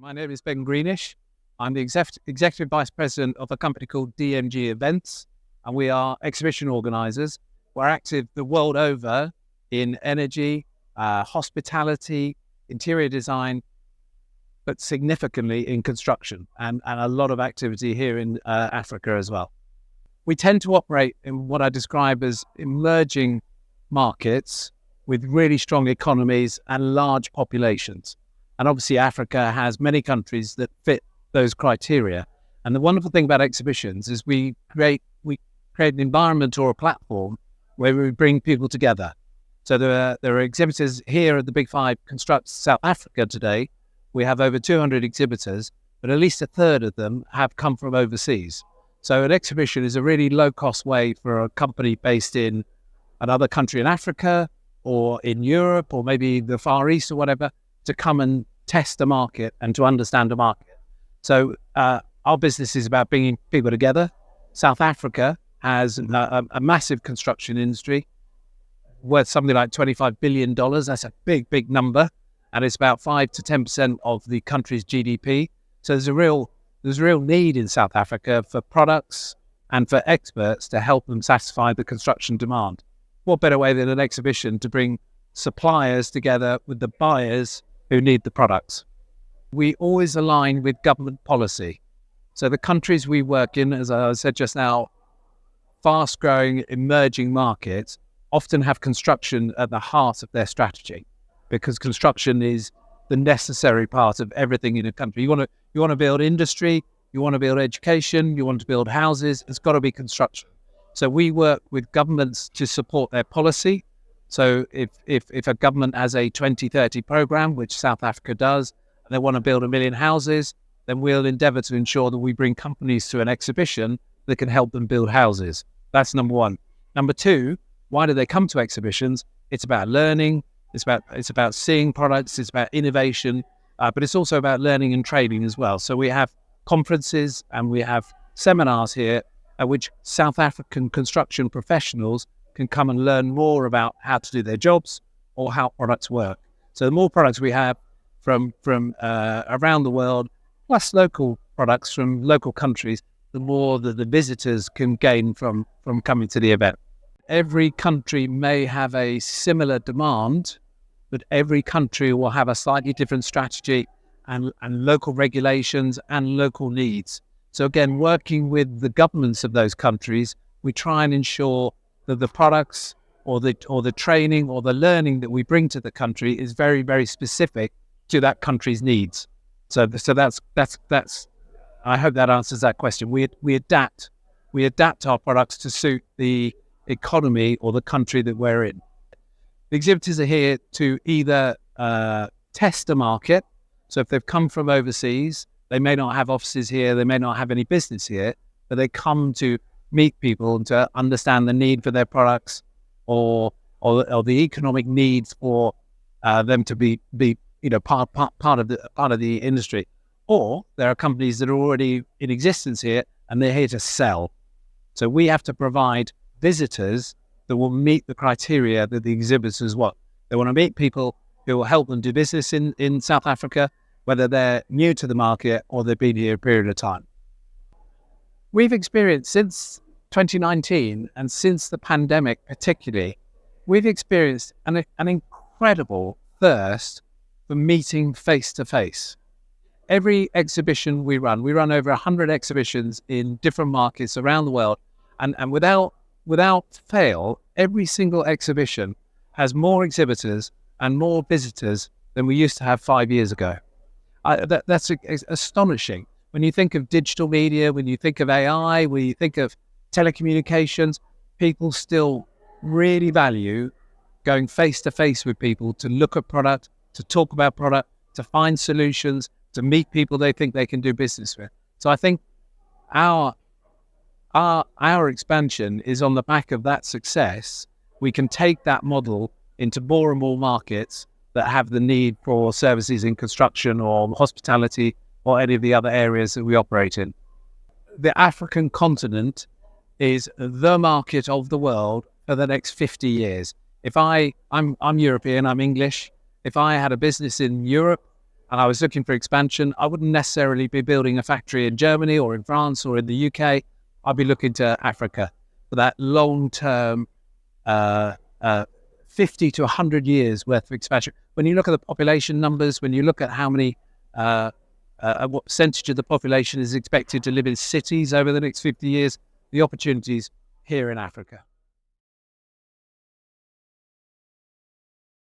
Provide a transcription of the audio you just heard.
My name is Greenish. I'm the Executive Vice President of a company called DMG Events, and we are exhibition organisers. We're active the world over in energy, hospitality, interior design, but significantly in construction and a lot of activity here in Africa as well. We tend to operate in what I describe as emerging markets with really strong economies and large populations. And obviously Africa has many countries that fit those criteria. And the wonderful thing about exhibitions is we create an environment or a platform where we bring people together. So there are exhibitors here at the Big Five Construct South Africa today. We have over 200 exhibitors, but at least a third of them have come from overseas. So an exhibition is a really low-cost way for a company based in another country in Africa or in Europe or maybe the Far East or whatever to come and test the market and to understand the market. So our business is about bringing people together. South Africa has a massive construction industry worth something like $25 billion. That's a big, big number. And it's about 5 to 10% of the country's GDP. So there's a real need in South Africa for products and for experts to help them satisfy the construction demand. What better way than an exhibition to bring suppliers together with the buyers who need the products? We always align with government policy. So the countries we work in, as I said just now, fast-growing emerging markets often have construction at the heart of their strategy, because construction is the necessary part of everything in a country. You want to build industry, you want to build education, you want to build houses, it's got to be construction. So we work with governments to support their policy. So if a government has a 2030 program, which South Africa does, and they want to build 1 million houses, then we'll endeavour to ensure that we bring companies to an exhibition that can help them build houses. That's number one. Number two, why do they come to exhibitions? It's about learning. It's about seeing products. It's about innovation, but it's also about learning and training as well. So we have conferences and we have seminars here at which South African construction professionals can come and learn more about how to do their jobs or how products work. So the more products we have from around the world, plus local products from local countries, the more that the visitors can gain from coming to the event. Every country may have a similar demand, but every country will have a slightly different strategy and local regulations and local needs. So again, working with the governments of those countries, we try and ensure that the products or the training or the learning that we bring to the country is very, very specific to that country's needs. So that's I hope that answers that question. We adapt our products to suit the economy or the country that we're in. The exhibitors are here to either test the market. So if they've come from overseas, they may not have offices here, they may not have any business here, but they come to meet people and to understand the need for their products or the economic needs for them to be part of the industry. Or there are companies that are already in existence here and they're here to sell. So we have to provide visitors that will meet the criteria that the exhibitors want. They want to meet people who will help them do business in South Africa, whether they're new to the market or they've been here a period of time. We've experienced since 2019 and since the pandemic particularly, we've experienced an incredible thirst for meeting face-to-face. Every exhibition we run over 100 exhibitions in different markets around the world, and without fail, every single exhibition has more exhibitors and more visitors than we used to have 5 years ago. That's astonishing. When you think of digital media, when you think of AI, when you think of telecommunications, people still really value going face-to-face with people to look at product, to talk about product, to find solutions, to meet people they think they can do business with. So I think our expansion is on the back of that success. We can take that model into more and more markets that have the need for services in construction or hospitality or any of the other areas that we operate in. The African continent is the market of the world for the next 50 years. I'm European, I'm English. If I had a business in Europe, and I was looking for expansion, I wouldn't necessarily be building a factory in Germany or in France or in the UK. I'd be looking to Africa for that long-term, 50 to 100 years worth of expansion. When you look at the population numbers, when you look at how many, what percentage of the population is expected to live in cities over the next 50 years, the opportunities here in Africa.